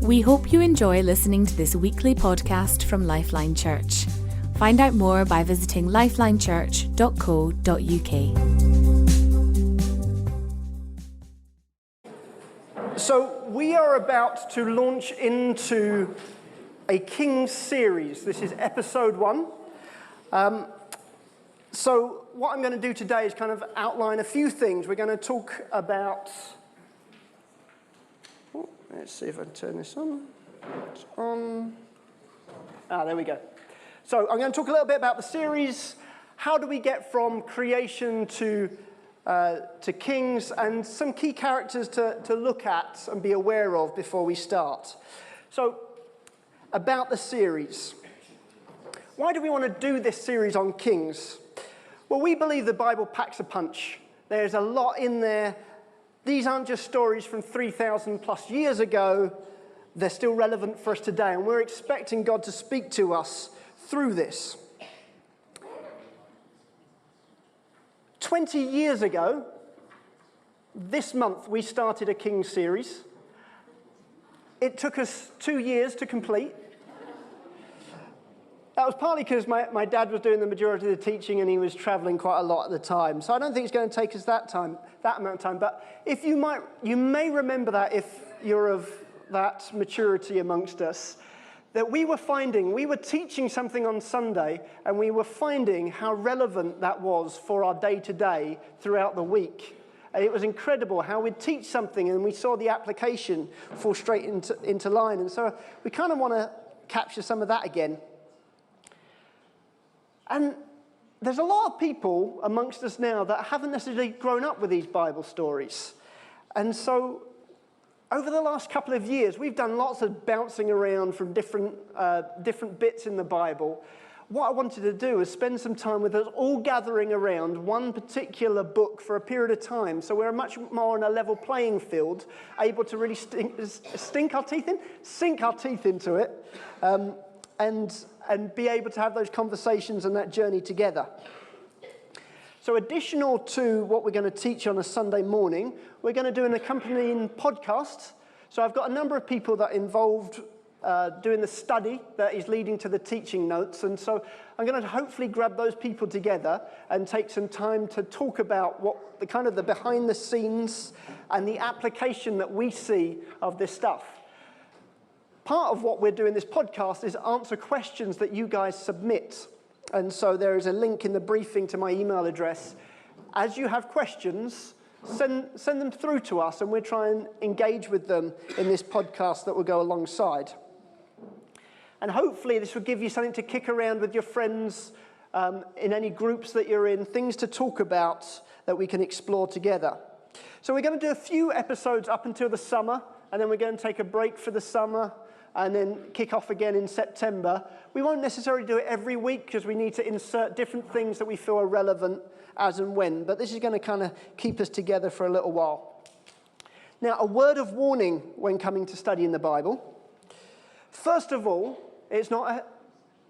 We hope you enjoy listening to this weekly podcast from Lifeline Church. Find out more by visiting lifelinechurch.co.uk. So we are about to launch into a Kings series. This is episode 1. So what I'm going to do today is kind of outline a few things. We're going to talk about... let's see if I can turn this on. It's on. There we go. So I'm going to talk a little bit about the series. How do we get from creation to Kings, and some key characters to look at and be aware of before we start. So, about the series. Why do we want to do this series on Kings? Well, we believe the Bible packs a punch. There's a lot in there. These aren't just stories from 3,000 plus years ago. They're still relevant for us today, and we're expecting God to speak to us through this. 20 years ago, this month, we started a Kings series. It took us 2 years to complete. That was partly because my dad was doing the majority of the teaching and he was traveling quite a lot at the time. So I don't think it's going to take us that amount of time. But you may remember that if you're of that maturity amongst us, that we were teaching something on Sunday, and we were finding how relevant that was for our day-to-day throughout the week. And it was incredible how we'd teach something and we saw the application fall straight into line. And so we kind of want to capture some of that again. And there's a lot of people amongst us now that haven't necessarily grown up with these Bible stories. And so over the last couple of years, we've done lots of bouncing around from different bits in the Bible. What I wanted to do is spend some time with us all gathering around one particular book for a period of time, so we're much more on a level playing field, able to really sink our teeth into it, and be able to have those conversations and that journey together. So additional to what we're going to teach on a Sunday morning, we're going to do an accompanying podcast. So I've got a number of people that are involved doing the study that is leading to the teaching notes. And so I'm going to hopefully grab those people together and take some time to talk about what the behind the scenes and the application that we see of this stuff. Part of what we're doing this podcast is answer questions that you guys submit. And so there is a link in the briefing to my email address. As you have questions, send them through to us, and we'll try and engage with them in this podcast that will go alongside. And hopefully this will give you something to kick around with your friends in any groups that you're in, things to talk about that we can explore together. So we're going to do a few episodes up until the summer, and then we're going to take a break for the summer, and then kick off again in September. We won't necessarily do it every week because we need to insert different things that we feel are relevant as and when, but this is going to kind of keep us together for a little while. Now, a word of warning when coming to studying the Bible. First of all,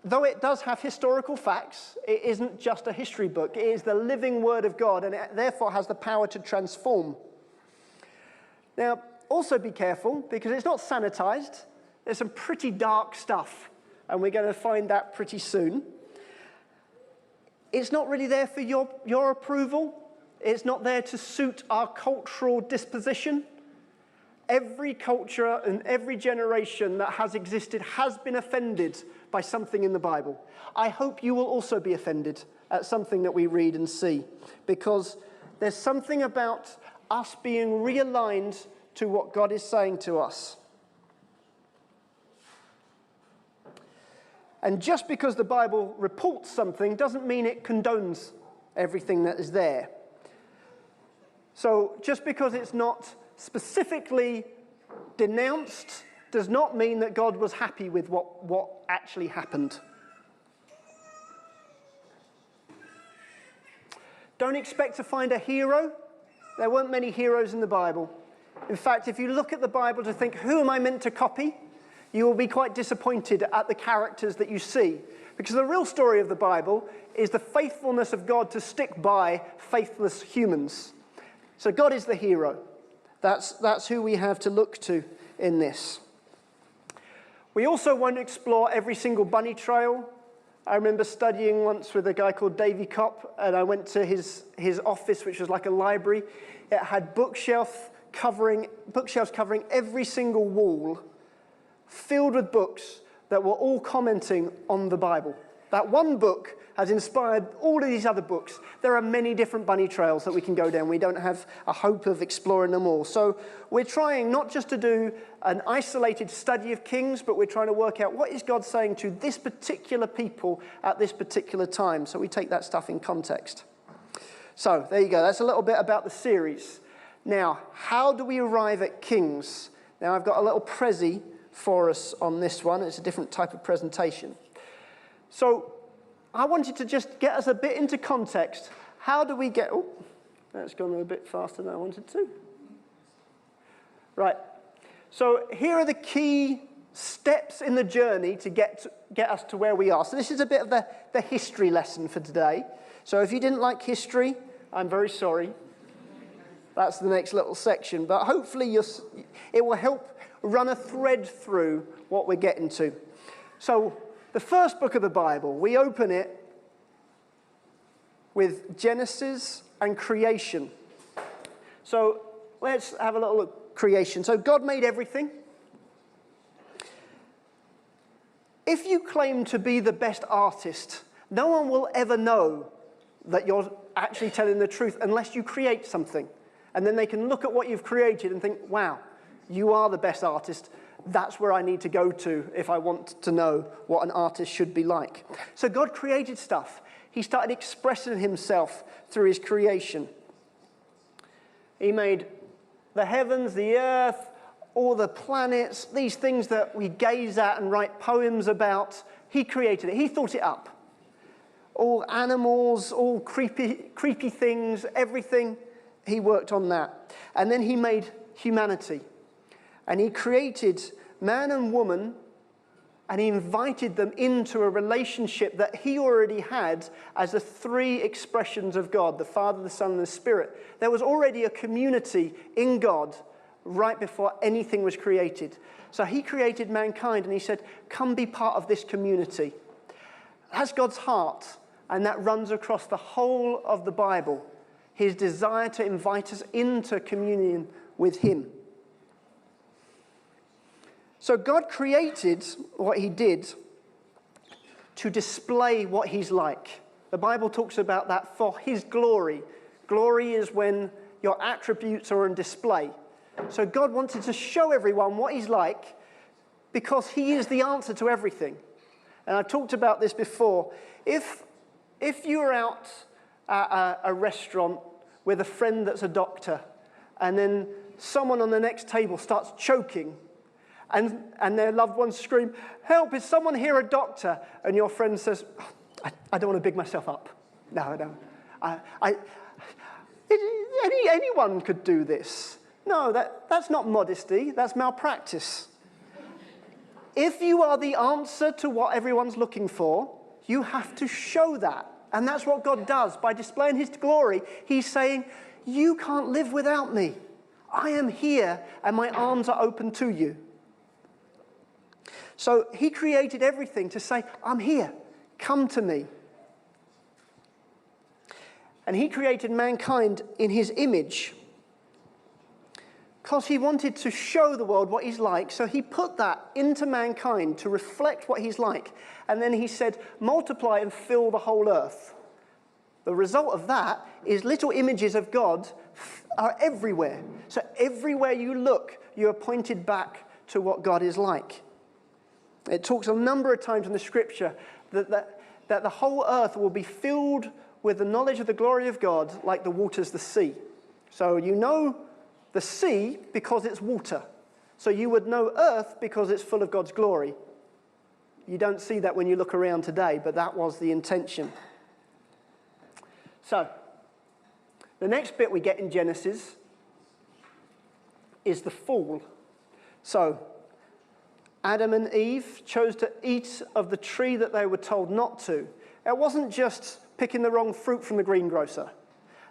though it does have historical facts, it isn't just a history book. It is the living Word of God, and it therefore has the power to transform. Now, also be careful, because it's not sanitized. There's some pretty dark stuff, and we're going to find that pretty soon. It's not really there for your approval. It's not there to suit our cultural disposition. Every culture and every generation that has existed has been offended by something in the Bible. I hope you will also be offended at something that we read and see, because there's something about us being realigned to what God is saying to us. And just because the Bible reports something doesn't mean it condones everything that is there. So just because it's not specifically denounced does not mean that God was happy with what actually happened. Don't expect to find a hero. There weren't many heroes in the Bible. In fact, if you look at the Bible to think, who am I meant to copy? You will be quite disappointed at the characters that you see. Because the real story of the Bible is the faithfulness of God to stick by faithless humans. So God is the hero. That's who we have to look to in this. We also won't explore every single bunny trail. I remember studying once with a guy called Davy Kopp, and I went to his office, which was like a library. It had bookshelves covering every single wall, filled with books that were all commenting on the Bible. That one book has inspired all of these other books. There are many different bunny trails that we can go down. We don't have a hope of exploring them all. So we're trying not just to do an isolated study of Kings, but we're trying to work out what is God saying to this particular people at this particular time. So we take that stuff in context. So there you go. That's a little bit about the series. Now, how do we arrive at Kings? Now, I've got a little Prezi for us on this one. It's a different type of presentation. So I wanted to just get us a bit into context. How do we get... Oh, that's gone a bit faster than I wanted to. Right. So here are the key steps in the journey to get us to where we are. So this is a bit of the history lesson for today. So if you didn't like history, I'm very sorry. That's the next little section. But hopefully it will help run a thread through what we're getting to. So the first book of the Bible, we open it with Genesis and creation. So let's have a little look at creation. So God made everything. If you claim to be the best artist, no one will ever know that you're actually telling the truth unless you create something. And then they can look at what you've created and think, wow, you are the best artist. That's where I need to go to if I want to know what an artist should be like. So God created stuff. He started expressing himself through his creation. He made the heavens, the earth, all the planets, these things that we gaze at and write poems about. He created it. He thought it up. All animals, all creepy things, everything, he worked on that. And then he made humanity. And he created man and woman, and he invited them into a relationship that he already had as the three expressions of God, the Father, the Son, and the Spirit. There was already a community in God right before anything was created. So he created mankind, and he said, come be part of this community. That's God's heart, and that runs across the whole of the Bible, his desire to invite us into communion with him. So God created what he did to display what he's like. The Bible talks about that for his glory. Glory is when your attributes are on display. So God wanted to show everyone what he's like because he is the answer to everything. And I've talked about this before. If you're out at a restaurant with a friend that's a doctor, and then someone on the next table starts choking, and their loved ones scream, help, is someone here a doctor? And your friend says, I don't want to big myself up. No. Anyone could do this. No, that's not modesty, that's malpractice. If you are the answer to what everyone's looking for, you have to show that. And that's what God does. By displaying his glory, he's saying, you can't live without me. I am here, and my arms are open to you. So he created everything to say, I'm here, come to me. And he created mankind in his image because he wanted to show the world what he's like. So he put that into mankind to reflect what he's like. And then he said, multiply and fill the whole earth. The result of that is little images of God are everywhere. So everywhere you look, you are pointed back to what God is like. It talks a number of times in the scripture that the whole earth will be filled with the knowledge of the glory of God like the waters the sea. So you know the sea because it's water. So you would know earth because it's full of God's glory. You don't see that when you look around today, but that was the intention. So the next bit we get in Genesis is the fall. So Adam and Eve chose to eat of the tree that they were told not to. It wasn't just picking the wrong fruit from the greengrocer.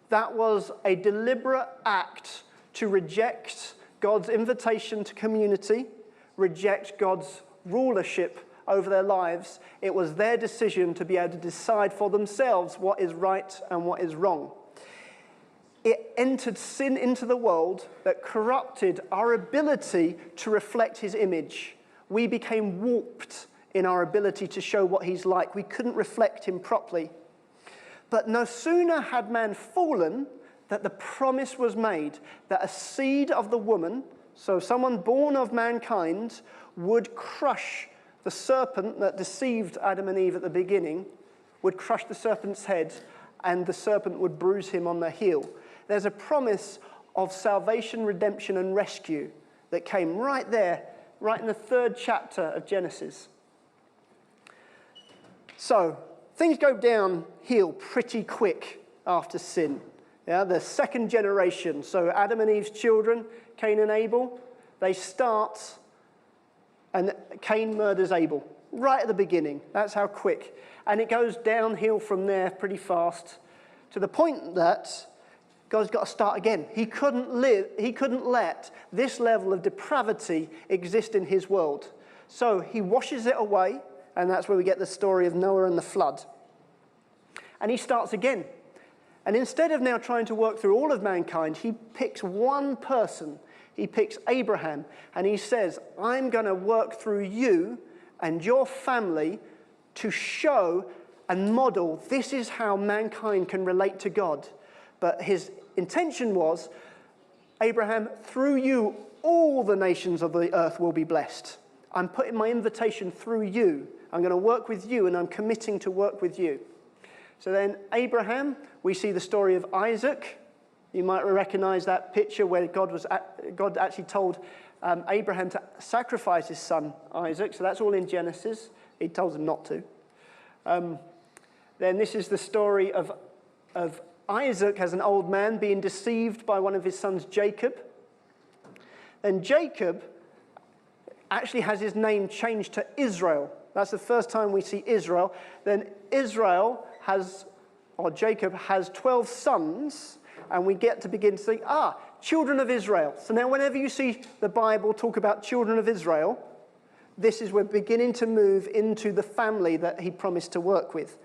That was a deliberate act to reject God's invitation to community, reject God's rulership over their lives. It was their decision to be able to decide for themselves what is right and what is wrong. It entered sin into the world that corrupted our ability to reflect his image. We became warped in our ability to show what he's like. We couldn't reflect him properly. But no sooner had man fallen that the promise was made that a seed of the woman, so someone born of mankind, would crush the serpent that deceived Adam and Eve at the beginning, would crush the serpent's head, and the serpent would bruise him on the heel. There's a promise of salvation, redemption, and rescue that came right there, right in the 3rd chapter of Genesis. So, things go downhill pretty quick after sin. Yeah, the 2nd generation, so Adam and Eve's children, Cain and Abel, they start, and Cain murders Abel right at the beginning. That's how quick. And it goes downhill from there pretty fast to the point that God's got to start again. He couldn't let this level of depravity exist in his world. So he washes it away, and that's where we get the story of Noah and the flood. And he starts again. And instead of now trying to work through all of mankind, he picks one person. He picks Abraham, and he says, I'm going to work through you and your family to show and model this is how mankind can relate to God. But his intention was, Abraham, through you, all the nations of the earth will be blessed. I'm putting my invitation through you. I'm going to work with you, and I'm committing to work with you. So then Abraham, we see the story of Isaac. You might recognize that picture where God actually told Abraham to sacrifice his son Isaac. So that's all in Genesis. He tells him not to. Then this is the story of Isaac as an old man being deceived by one of his sons, Jacob. Then Jacob actually has his name changed to Israel. That's the first time we see Israel. Then Jacob has 12 sons, and we get to begin to think, children of Israel. So now whenever you see the Bible talk about children of Israel, this is we're beginning to move into the family that he promised to work with.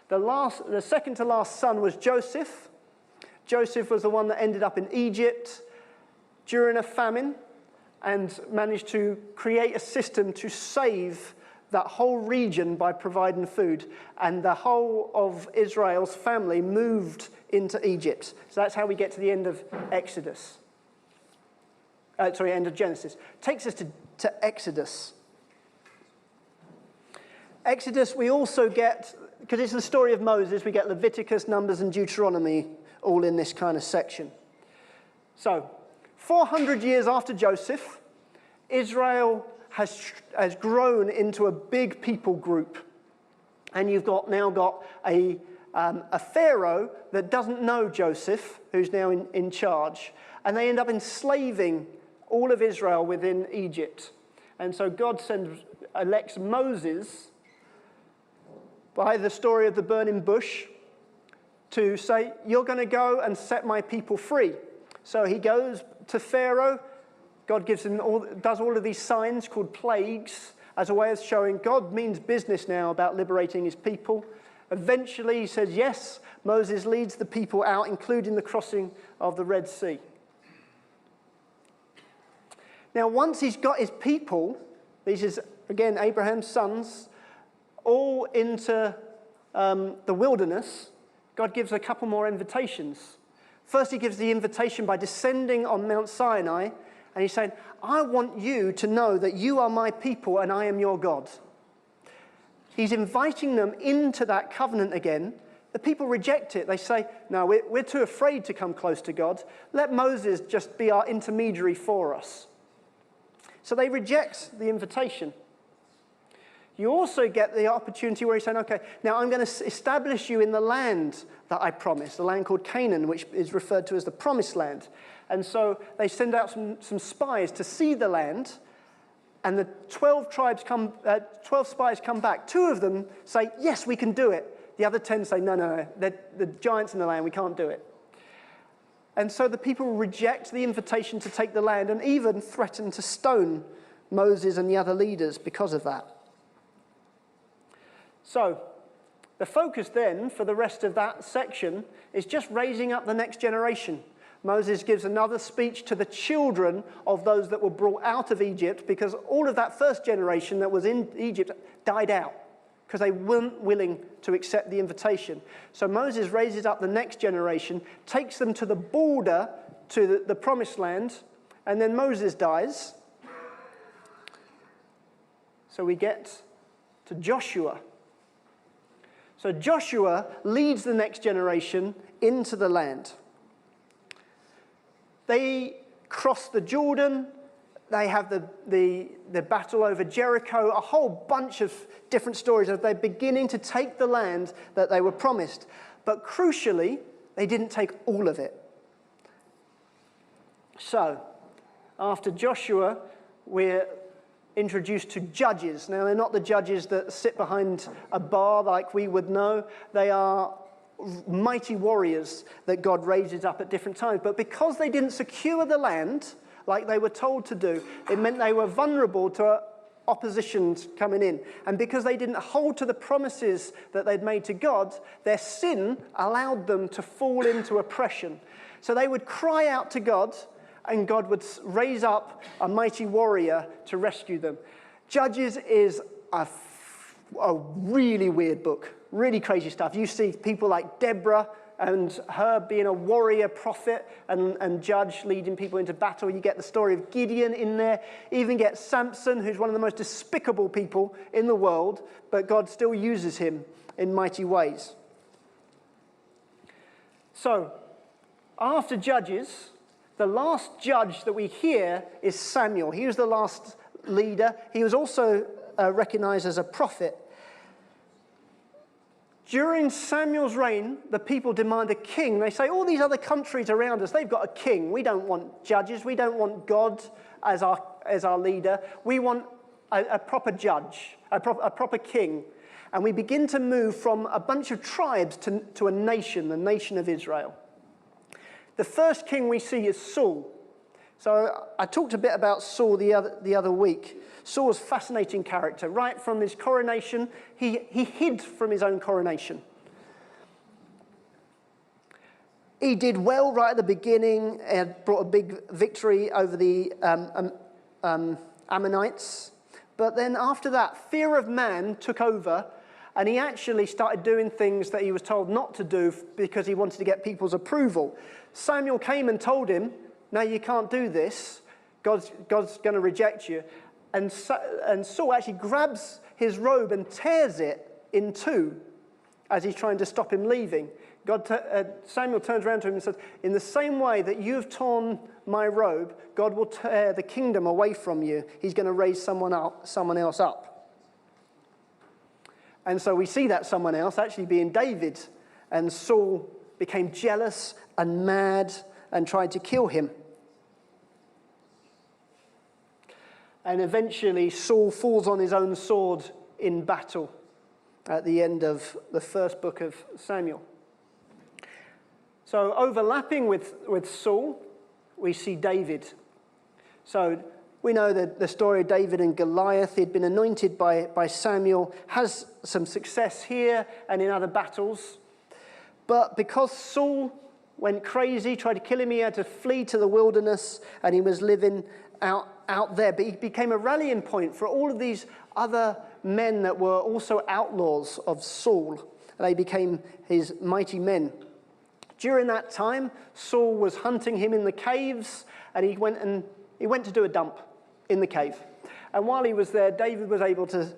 The second to last son was Joseph. Joseph was the one that ended up in Egypt during a famine and managed to create a system to save that whole region by providing food. And the whole of Israel's family moved into Egypt. So that's how we get to the end of Exodus. End of Genesis. Takes us to Exodus. Exodus, we also get, because it's the story of Moses, we get Leviticus, Numbers, and Deuteronomy all in this kind of section. So, 400 years after Joseph, Israel has grown into a big people group. And you've now got a Pharaoh that doesn't know Joseph, who's now in charge. And they end up enslaving all of Israel within Egypt. And so God elects Moses, by the story of the burning bush, to say, you're going to go and set my people free. So he goes to Pharaoh. God does all of these signs called plagues as a way of showing God means business now about liberating his people. Eventually he says yes. Moses leads the people out, including the crossing of the Red Sea. Now once he's got his people, this is again Abraham's sons, all into the wilderness, God gives a couple more invitations. First, he gives the invitation by descending on Mount Sinai, and he's saying, I want you to know that you are my people and I am your God. He's inviting them into that covenant again. The people reject it. They say, no, we're too afraid to come close to God. Let Moses just be our intermediary for us. So they reject the invitation. You also get the opportunity where he's saying, okay, now I'm going to establish you in the land that I promised, the land called Canaan, which is referred to as the promised land. And so they send out some spies to see the land, and the 12 spies come back. 2 of them say, yes, we can do it. The other 10 say, no, the giants in the land, we can't do it. And so the people reject the invitation to take the land and even threaten to stone Moses and the other leaders because of that. So, the focus then for the rest of that section is just raising up the next generation. Moses gives another speech to the children of those that were brought out of Egypt, because all of that first generation that was in Egypt died out because they weren't willing to accept the invitation. So Moses raises up the next generation, takes them to the border to the promised land, and then Moses dies. So we get to Joshua. So Joshua leads the next generation into the land. They cross the Jordan. They have the battle over Jericho, a whole bunch of different stories as they're beginning to take the land that they were promised. But crucially, they didn't take all of it. So, after Joshua, we're introduced to judges. Now, they're not the judges that sit behind a bar like we would know. They are mighty warriors that God raises up at different times. But because they didn't secure the land like they were told to do, it meant they were vulnerable to oppositions coming in. And because they didn't hold to the promises that they'd made to God, their sin allowed them to fall into oppression. So they would cry out to God, and God would raise up a mighty warrior to rescue them. Judges is a really weird book, really crazy stuff. You see people like Deborah and her being a warrior prophet and judge leading people into battle. You get the story of Gideon in there. You even get Samson, who's one of the most despicable people in the world, but God still uses him in mighty ways. So, after Judges, the last judge that we hear is Samuel. He was the last leader. He was also recognized as a prophet. During Samuel's reign, the people demand a king. They say, all these other countries around us, they've got a king. We don't want judges. We don't want God as our leader. We want a proper judge, a proper king. And we begin to move from a bunch of tribes to a nation, the nation of Israel. The first king we see is Saul. So I talked a bit about Saul the other week. Saul was a fascinating character. Right from his coronation, he hid from his own coronation. He did well right at the beginning and brought a big victory over the Ammonites. But then after that, fear of man took over, and he actually started doing things that he was told not to do because he wanted to get people's approval. Samuel came and told him, no, you can't do this. God's going to reject you. And Saul actually grabs his robe and tears it in two as he's trying to stop him leaving. Samuel turns around to him and says, in the same way that you've torn my robe, God will tear the kingdom away from you. He's going to raise someone else up. And so we see that someone else actually being David. And Saul became jealous and mad and tried to kill him. And eventually Saul falls on his own sword in battle at the end of the first book of Samuel. So overlapping with Saul, we see David. So we know the story of David and Goliath. He'd been anointed by Samuel, has some success here and in other battles. But because Saul went crazy, tried to kill him, he had to flee to the wilderness, and he was living out there. But he became a rallying point for all of these other men that were also outlaws of Saul. They became his mighty men. During that time, Saul was hunting him in the caves, and he went to do a dump in the cave. And while he was there, David was able to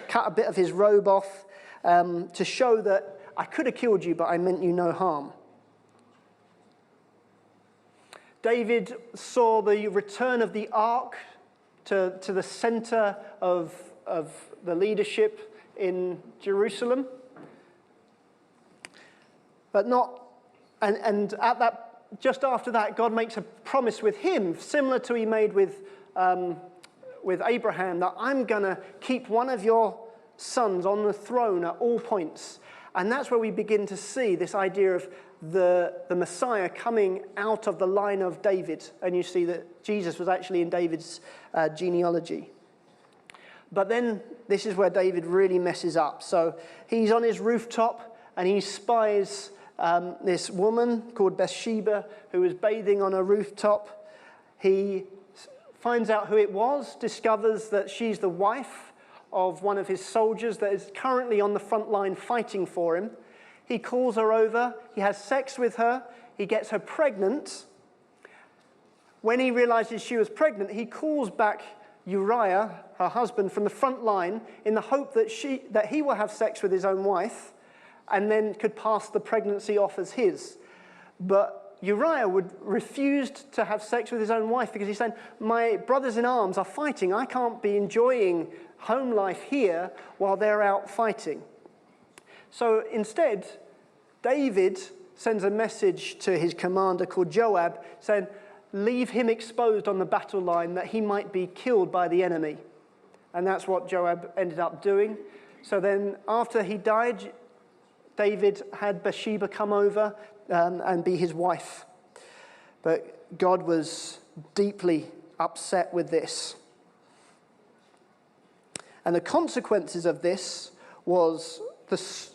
cut a bit of his robe off to show that I could have killed you, but I meant you no harm. David saw the return of the ark to the center of the leadership in Jerusalem. But and at that, just after that, God makes a promise with him, similar to he made with Abraham, that I'm going to keep one of your sons on the throne at all points. And that's where we begin to see this idea of the Messiah coming out of the line of David. And you see that Jesus was actually in David's genealogy. But then this is where David really messes up. So he's on his rooftop and he spies this woman called Bathsheba who is bathing on a rooftop. He finds out who it was, discovers that she's the wife of one of his soldiers that is currently on the front line fighting for him. He calls her over, he has sex with her, he gets her pregnant. When he realizes she was pregnant, he calls back Uriah, her husband, from the front line in the hope that he will have sex with his own wife and then could pass the pregnancy off as his. But Uriah would refuse to have sex with his own wife because he's saying, my brothers in arms are fighting. I can't be enjoying home life here while they're out fighting. So instead, David sends a message to his commander called Joab saying, leave him exposed on the battle line that he might be killed by the enemy. And that's what Joab ended up doing. So then after he died, David had Bathsheba come over and be his wife. But God was deeply upset with this. And the consequences of this was, this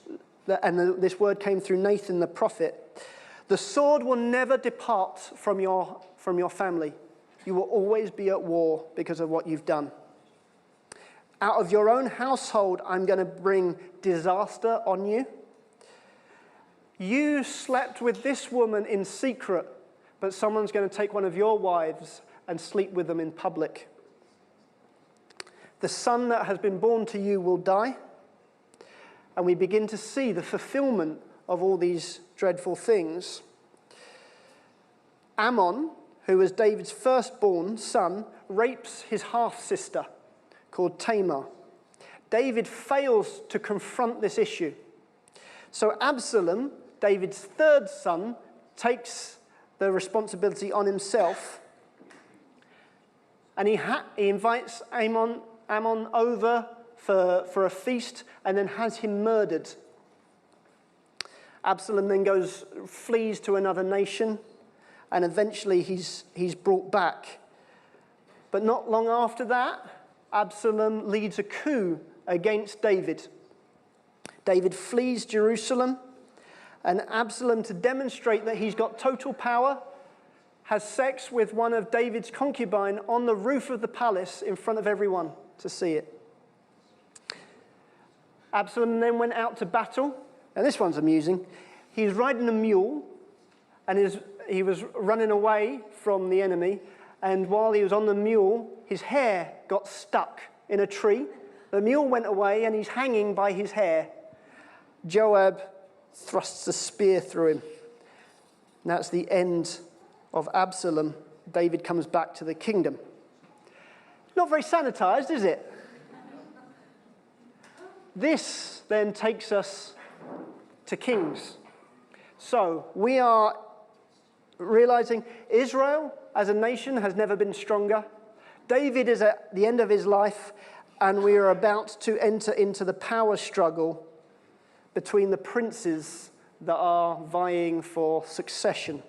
word came through Nathan the prophet, the sword will never depart from your family. You will always be at war because of what you've done. Out of your own household, I'm going to bring disaster on you. You slept with this woman in secret, but someone's going to take one of your wives and sleep with them in public. The son that has been born to you will die. And we begin to see the fulfillment of all these dreadful things. Ammon, who was David's firstborn son, rapes his half-sister called Tamar. David fails to confront this issue. So Absalom, David's third son, takes the responsibility on himself, and he invites Ammon over for a feast and then has him murdered. Absalom then flees to another nation, and eventually he's brought back. But not long after that, Absalom leads a coup against David. David flees Jerusalem, and Absalom, to demonstrate that he's got total power, has sex with one of David's concubines on the roof of the palace in front of everyone to see it. Absalom then went out to battle, and this one's amusing. He's riding a mule, and he was running away from the enemy, and while he was on the mule, his hair got stuck in a tree. The mule went away, and he's hanging by his hair. Joab thrusts a spear through him. And that's the end of Absalom. David comes back to the kingdom. Not very sanitized, is it? This then takes us to Kings. So we are realizing Israel as a nation has never been stronger. David is at the end of his life, and we are about to enter into the power struggle between the princes that are vying for succession.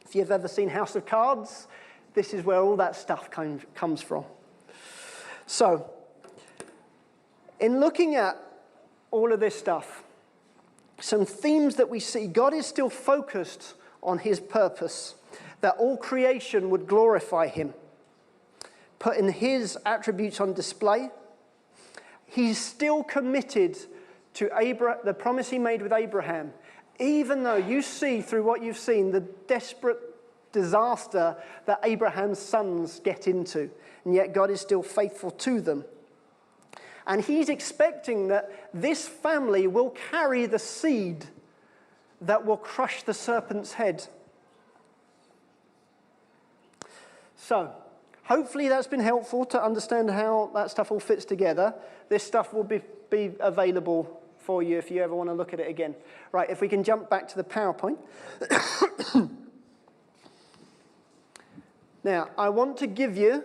If you've ever seen House of Cards, this is where all that stuff comes from. So, in looking at all of this stuff, some themes that we see, God is still focused on his purpose, that all creation would glorify him, putting his attributes on display. He's still committed to the promise he made with Abraham, even though you see through what you've seen the desperate disaster that Abraham's sons get into, and yet God is still faithful to them. And he's expecting that this family will carry the seed that will crush the serpent's head. So, hopefully that's been helpful to understand how that stuff all fits together. This stuff will be available for you if you ever want to look at it again. Right, if we can jump back to the PowerPoint. Now, I want to give you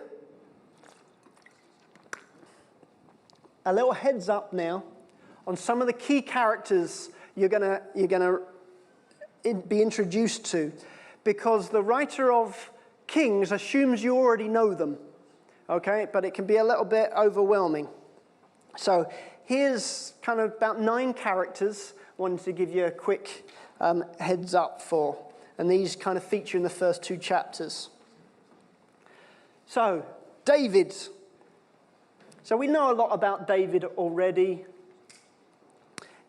a little heads up now on some of the key characters you're gonna be introduced to, because the writer of Kings assumes you already know them, okay? But it can be a little bit overwhelming. So here's kind of about 9 characters I wanted to give you a quick heads up for. And these kind of feature in the first 2 chapters. So, David. So we know a lot about David already.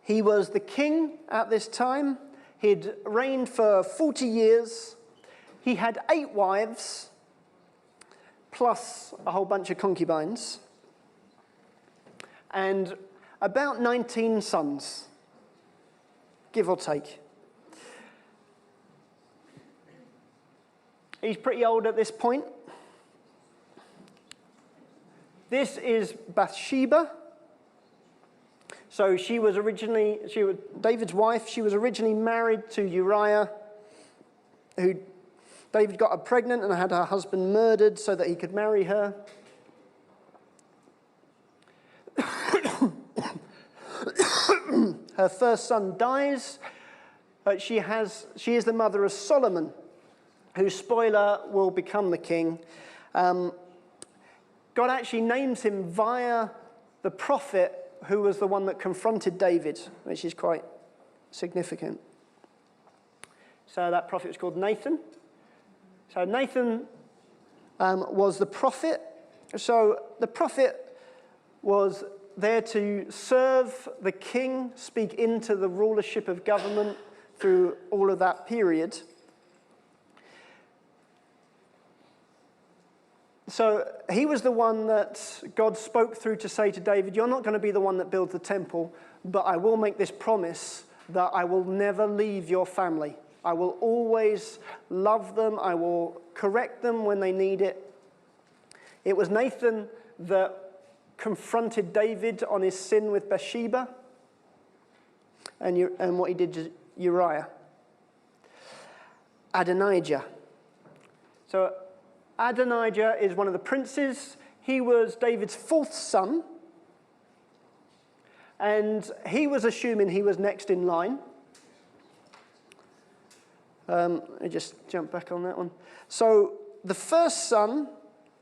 He was the king at this time. He'd reigned for 40 years. He had 8 wives, plus a whole bunch of concubines, and about 19 sons, give or take. He's pretty old at this point. This is Bathsheba. So she was David's wife. She was originally married to Uriah, who David got her pregnant and had her husband murdered so that he could marry her. Her first son dies, but she is the mother of Solomon, who, spoiler, will become the king. God actually names him via the prophet who was the one that confronted David, which is quite significant. So that prophet was called Nathan. So Nathan was the prophet. So the prophet was there to serve the king, speak into the rulership of government through all of that period. So he was the one that God spoke through to say to David, you're not going to be the one that builds the temple, but I will make this promise that I will never leave your family. I will always love them. I will correct them when they need it. It was Nathan that confronted David on his sin with Bathsheba and what he did to Uriah. Adonijah. So Adonijah is one of the princes. He was David's 4th son. And he was assuming he was next in line. Let me just jump back on that one. So the first son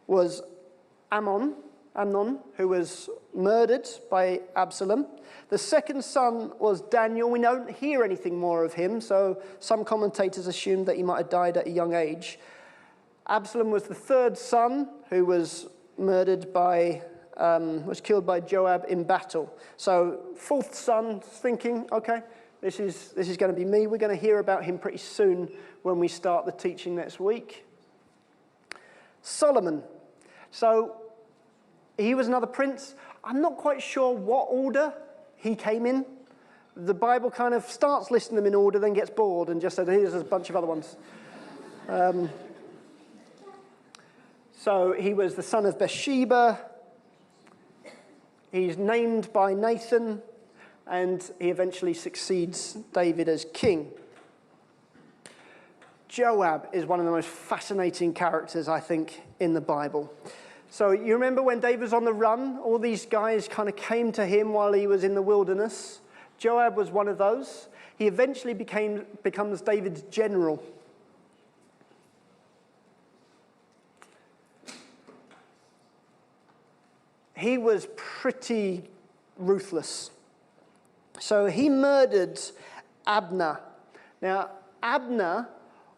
was Amnon, who was murdered by Absalom. The second son was Daniel. We don't hear anything more of him, so some commentators assumed that he might have died at a young age. Absalom was the 3rd son, who was murdered was killed by Joab in battle. So 4th son, thinking, okay, this is going to be me. We're going to hear about him pretty soon when we start the teaching next week. Solomon. So he was another prince. I'm not quite sure what order he came in. The Bible kind of starts listing them in order, then gets bored and just says, here's a bunch of other ones. So he was the son of Bathsheba. He's named by Nathan, and he eventually succeeds David as king. Joab is one of the most fascinating characters, I think, in the Bible. So you remember when David was on the run, all these guys kind of came to him while he was in the wilderness. Joab was one of those. He eventually becomes David's general. He was pretty ruthless. So he murdered Abner. Now, Abner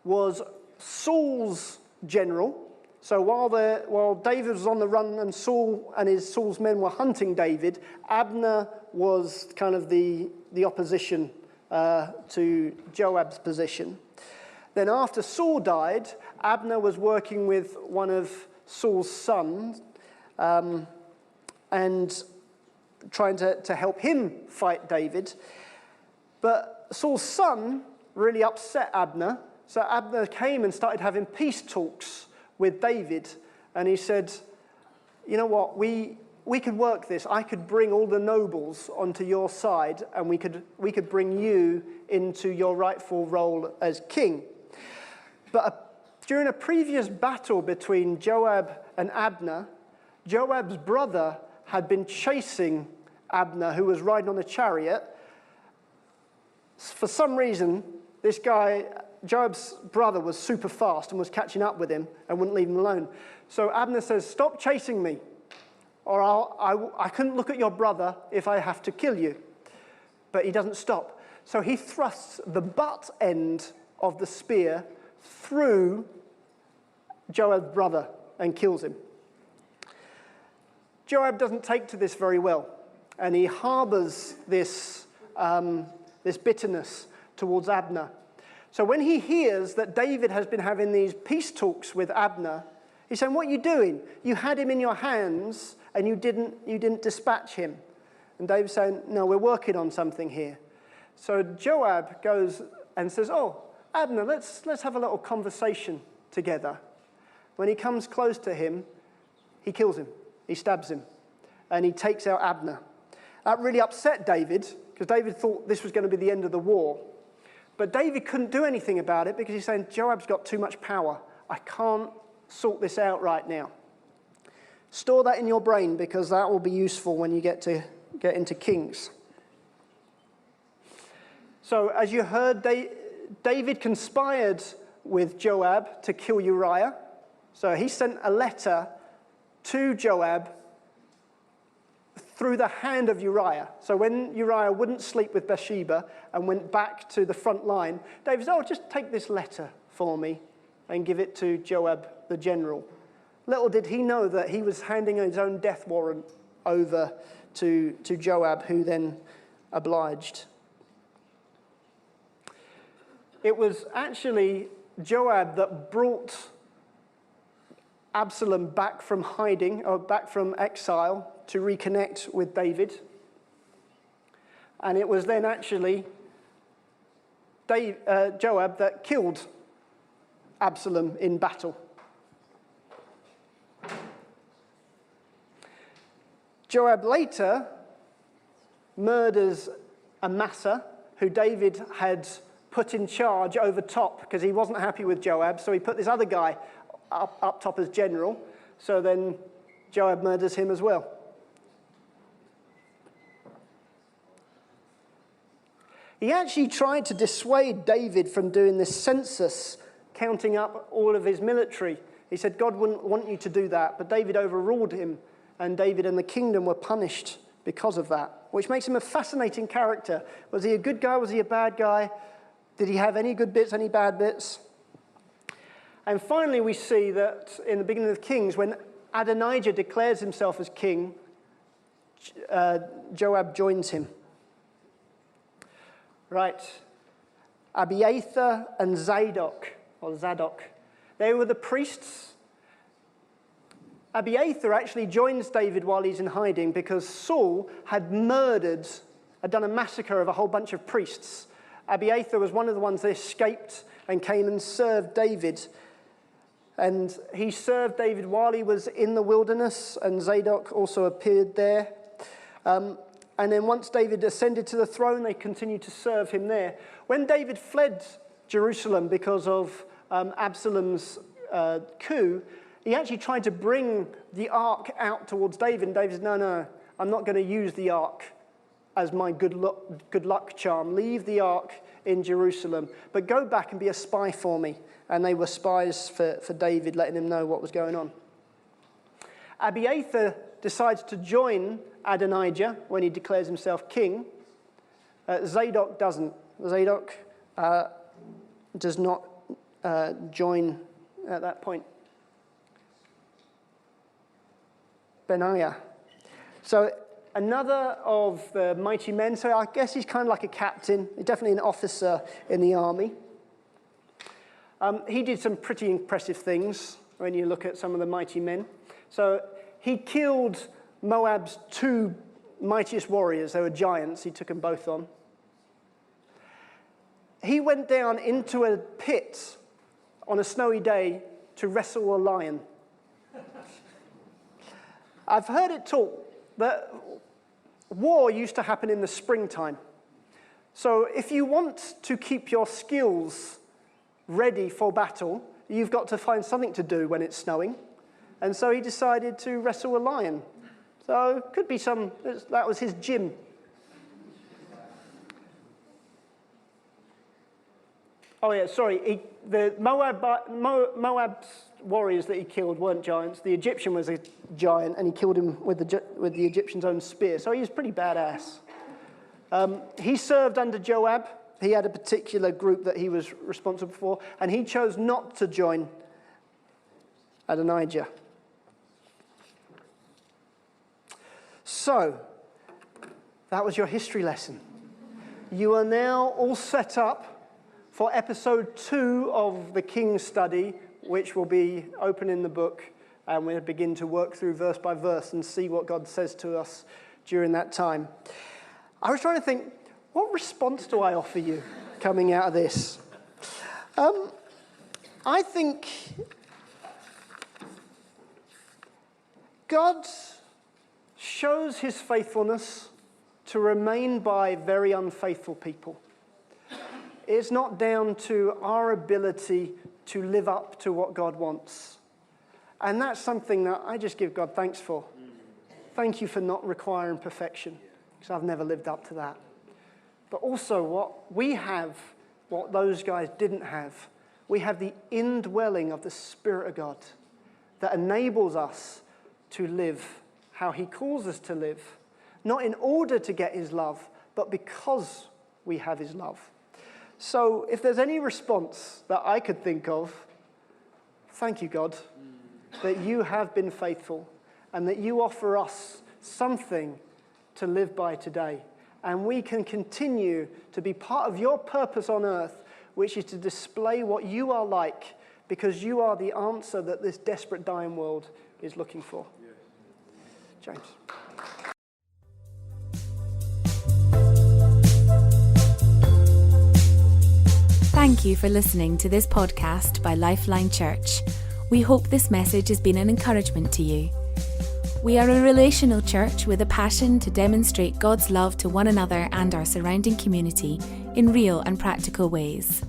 was Saul's general. So while David was on the run and Saul's men were hunting David, Abner was kind of the opposition to Joab's position. Then after Saul died, Abner was working with one of Saul's sons and trying to help him fight David. But Saul's son really upset Abner. So Abner came and started having peace talks with David. And he said, you know what, we could work this. I could bring all the nobles onto your side, and we could bring you into your rightful role as king. But during a previous battle between Joab and Abner, Joab's brother had been chasing Abner, who was riding on a chariot. For some reason, this guy, Joab's brother, was super fast and was catching up with him and wouldn't leave him alone. So Abner says, "Stop chasing me, or I couldn't look at your brother if I have to kill you." But he doesn't stop. So he thrusts the butt end of the spear through Joab's brother and kills him. Joab doesn't take to this very well, and he harbors this bitterness towards Abner. So when he hears that David has been having these peace talks with Abner, he's saying, "What are you doing? You had him in your hands and you didn't dispatch him." And David's saying, "No, we're working on something here." So Joab goes and says, "Oh, Abner, let's have a little conversation together." When he comes close to him, he kills him. He stabs him, and he takes out Abner. That really upset David, because David thought this was going to be the end of the war. But David couldn't do anything about it because he's saying, "Joab's got too much power. I can't sort this out right now." Store that in your brain, because that will be useful when you get into Kings. So as you heard, David conspired with Joab to kill Uriah. So he sent a letter to Joab through the hand of Uriah. So when Uriah wouldn't sleep with Bathsheba and went back to the front line, David said, "Oh, just take this letter for me and give it to Joab the general." Little did he know that he was handing his own death warrant over to Joab, who then obliged. It was actually Joab that brought Absalom back from hiding, or back from exile, to reconnect with David. And it was then actually Joab that killed Absalom in battle. Joab later murders Amasa, who David had put in charge over top because he wasn't happy with Joab, so he put this other guy up top as general. So then Joab murders him as well. He actually tried to dissuade David from doing this census, counting up all of his military. He said God wouldn't want you to do that, but David overruled him, and David and the kingdom were punished because of that, which makes him a fascinating character. Was he a good guy? Was he a bad guy? Did he have any good bits, any bad bits? And finally, we see that in the beginning of Kings, when Adonijah declares himself as king, Joab joins him. Right. Abiathar and Zadok, they were the priests. Abiathar actually joins David while he's in hiding because Saul had done a massacre of a whole bunch of priests. Abiathar was one of the ones that escaped and came and served David. And he served David while he was in the wilderness, and Zadok also appeared there. And then once David ascended to the throne, they continued to serve him there. When David fled Jerusalem because of Absalom's coup, he actually tried to bring the ark out towards David. And David said, no, I'm not going to use the ark as my good luck charm. Leave the ark in Jerusalem, but go back and be a spy for me. And they were spies for David, letting him know what was going on. Abiathar decides to join Adonijah when he declares himself king. Zadok doesn't. Zadok does not join at that point. Benaiah. So another of the mighty men, so I guess he's kind of like a captain, definitely an officer in the army. He did some pretty impressive things when you look at some of the mighty men. So he killed Moab's two mightiest warriors. They were giants. He took them both on. He went down into a pit on a snowy day to wrestle a lion. I've heard it taught that war used to happen in the springtime. So if you want to keep your skills ready for battle, you've got to find something to do when it's snowing. And so he decided to wrestle a lion. So could be that was his gym. The Moab's warriors that he killed weren't giants. The Egyptian was a giant, and he killed him with the Egyptian's own spear. So he was pretty badass. He served under Joab. He had a particular group that he was responsible for, and he chose not to join Adonijah. So, that was your history lesson. You are now all set up for episode 2 of the King's Study, which will be open in the book, and we'll begin to work through verse by verse and see what God says to us during that time. I was trying to think, what response do I offer you coming out of this? I think God shows his faithfulness to remain by very unfaithful people. It's not down to our ability to live up to what God wants. And that's something that I just give God thanks for. Thank you for not requiring perfection, because I've never lived up to that. But also what we have, what those guys didn't have, we have the indwelling of the Spirit of God that enables us to live how he calls us to live, not in order to get his love, but because we have his love. So if there's any response that I could think of, thank you, God, that you have been faithful and that you offer us something to live by today. And we can continue to be part of your purpose on earth, which is to display what you are like, because you are the answer that this desperate, dying world is looking for. James. Thank you for listening to this podcast by Lifeline Church. We hope this message has been an encouragement to you. We are a relational church with a passion to demonstrate God's love to one another and our surrounding community in real and practical ways.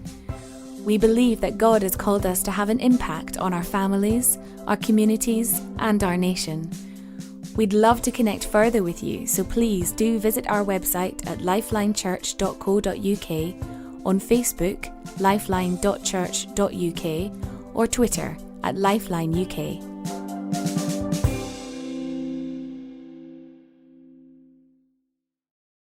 We believe that God has called us to have an impact on our families, our communities, and our nation. We'd love to connect further with you, so please do visit our website at lifelinechurch.co.uk, on Facebook, lifeline.church.uk, or Twitter at LifelineUK.